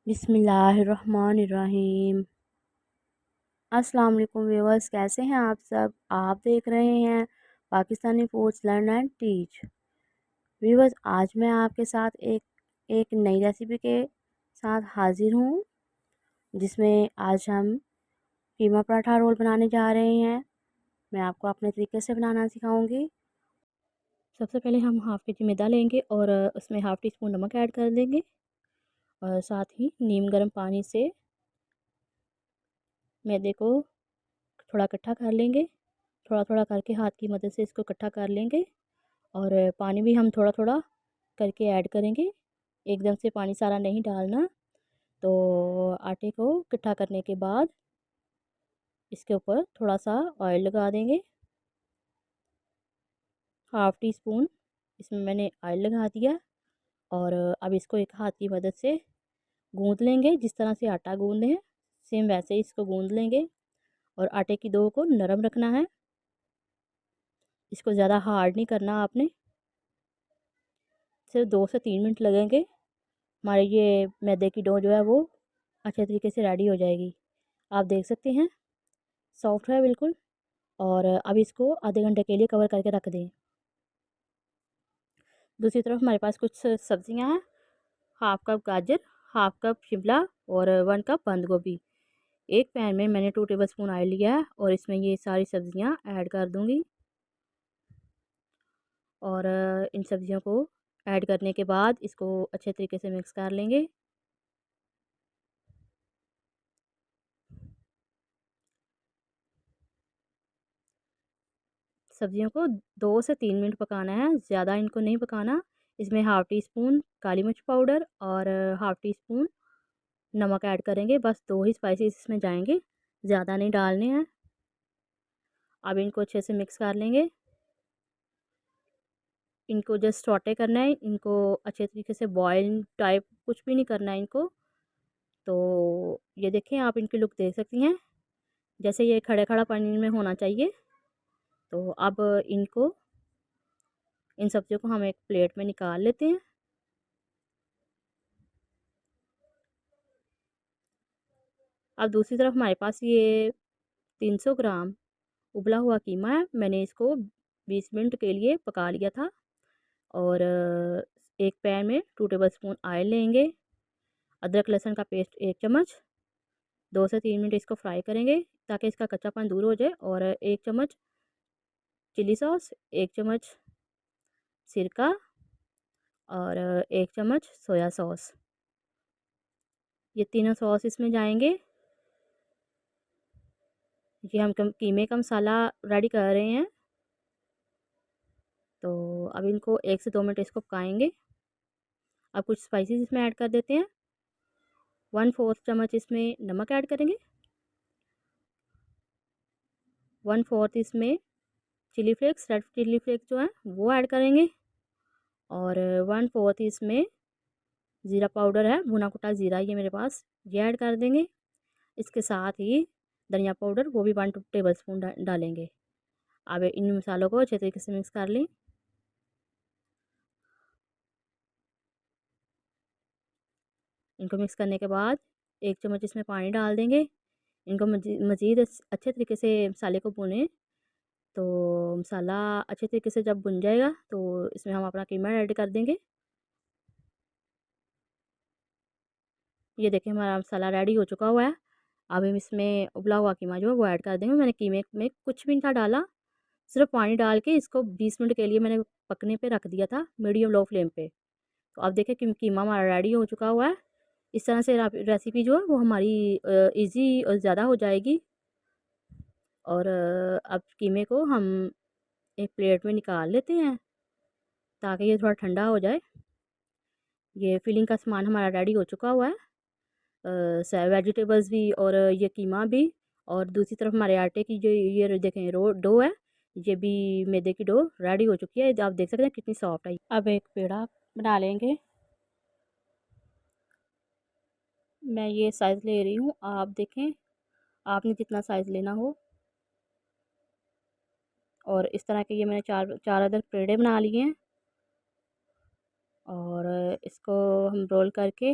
बिस्मिल्लाहिर्रहमानिर्रहीम। अस्सलाम वालेकुम व्यूअर्स, कैसे हैं आप सब। आप देख रहे हैं Pakistani foods learn and teach. Viewers, आज मैं आपके साथ एक एक नई रेसिपी के साथ हाजिर हूँ, जिसमें आज हम कीमा पराठा रोल बनाने जा रहे हैं। मैं आपको अपने तरीके से बनाना सिखाऊंगी। सबसे पहले हम हाफ़ के जी मैदा लेंगे और उसमें हाफ़ टी स्पून नमक ऐड कर देंगे और साथ ही नीम गर्म पानी से मैदे को थोड़ा इकट्ठा कर लेंगे। थोड़ा थोड़ा करके हाथ की मदद से इसको इकट्ठा कर लेंगे और पानी भी हम थोड़ा थोड़ा करके ऐड करेंगे। एकदम से पानी सारा नहीं डालना। तो आटे को इकट्ठा करने के बाद इसके ऊपर थोड़ा सा ऑयल लगा देंगे। हाफ़ टी स्पून इसमें मैंने ऑयल लगा दिया और अब इसको एक हाथ की मदद से गूंद लेंगे। जिस तरह से आटा गूंदे हैं सेम वैसे ही इसको गूंद लेंगे और आटे की डो को नरम रखना है। इसको ज़्यादा हार्ड नहीं करना आपने। सिर्फ 2 से 3 मिनट लगेंगे, हमारे ये मैदे की डो जो है वो अच्छे तरीके से रेडी हो जाएगी। आप देख सकते हैं सॉफ्ट है बिल्कुल। और अब इसको आधे घंटे के लिए कवर करके रख दें। दूसरी तरफ हमारे पास कुछ सब्जियां हैं। हाफ़ कप गाजर, हाफ़ कप शिमला और 1 कप बंद गोभी। एक पैन में मैंने 2 टेबलस्पून ऑयल लिया है और इसमें ये सारी सब्जियां ऐड कर दूंगी। और इन सब्जियों को ऐड करने के बाद इसको अच्छे तरीके से मिक्स कर लेंगे। सब्जियों को 2 से 3 मिनट पकाना है, ज़्यादा इनको नहीं पकाना। इसमें हाफ़ टी स्पून काली मिर्च पाउडर और हाफ़ टी स्पून नमक ऐड करेंगे। बस 2 ही स्पाइसेस इसमें जाएंगे, ज़्यादा नहीं डालने हैं। अब इनको अच्छे से मिक्स कर लेंगे। इनको जस्ट सौटे करना है, इनको अच्छे तरीके से बॉयल टाइप कुछ भी नहीं करना है इनको। तो ये देखें, आप इनकी लुक देख सकती हैं, जैसे ये खड़े खड़ा पानी में होना चाहिए। तो अब इनको इन सब्जियों को हम एक प्लेट में निकाल लेते हैं। अब दूसरी तरफ हमारे पास ये 300 ग्राम उबला हुआ कीमा है। मैंने इसको 20 मिनट के लिए पका लिया था। और एक पैन में 2 टेबलस्पून ऑयल लेंगे। अदरक लहसुन का पेस्ट 1 चम्मच। 2 से 3 मिनट इसको फ्राई करेंगे ताकि इसका कच्चापन दूर हो जाए। और 1 चम्मच चिली सॉस, 1 चम्मच सिरका और 1 चम्मच सोया सॉस। ये तीनों सॉस इसमें जाएंगे। ये हम कीमे का मसाला रेडी कर रहे हैं। तो अब इनको 1 से 2 मिनट इसको पकाएंगे। अब कुछ स्पाइसेस इसमें ऐड कर देते हैं। 1/4 चम्मच इसमें नमक ऐड करेंगे। 1/4 इसमें chilli flakes, red chilli flakes जो है वो ऐड करेंगे। और 1/4 इसमें ज़ीरा पाउडर है, भुना कुटा ज़ीरा ये मेरे पास, ये ऐड कर देंगे। इसके साथ ही धनिया पाउडर वो भी 1 टेबल स्पून डालेंगे। अब इन मसालों को अच्छे तरीके से मिक्स कर लें। इनको मिक्स करने के बाद 1 चम्मच इसमें पानी डाल देंगे। इनको मज़ीद अच्छे तरीके से मसाले को भूनें। तो मसाला अच्छे तरीके से जब भुन जाएगा तो इसमें हम अपना कीमा ऐड कर देंगे। ये देखिए हमारा मसाला रेडी हो चुका हुआ है। अब हम इसमें उबला हुआ कीमा जो है वो ऐड कर देंगे। मैंने कीमे में कुछ भी नहीं था डाला, सिर्फ पानी डाल के इसको 20 मिनट के लिए मैंने पकने पे रख दिया था, मीडियम लो फ्लेम पे। तो अब देखिए कि कीमा हमारा रेडी हो चुका हुआ है। इस तरह से रेसिपी जो है वो हमारी इजी और ज़्यादा हो जाएगी। और अब कीमे को हम एक प्लेट में निकाल लेते हैं ताकि ये थोड़ा ठंडा हो जाए। ये फिलिंग का सामान हमारा रेडी हो चुका हुआ है, वेजिटेबल्स भी और ये कीमा भी। और दूसरी तरफ हमारे आटे की जो ये देखें डो है, ये भी मैदे की डो रेडी हो चुकी है। आप देख सकते हैं कितनी सॉफ्ट है। अब एक पेड़ा बना लेंगे। मैं ये साइज़ ले रही हूँ, आप देखें आपने जितना साइज़ लेना हो। और इस तरह के ये मैंने चार चार अदर पेड़े बना लिए हैं। और इसको हम रोल करके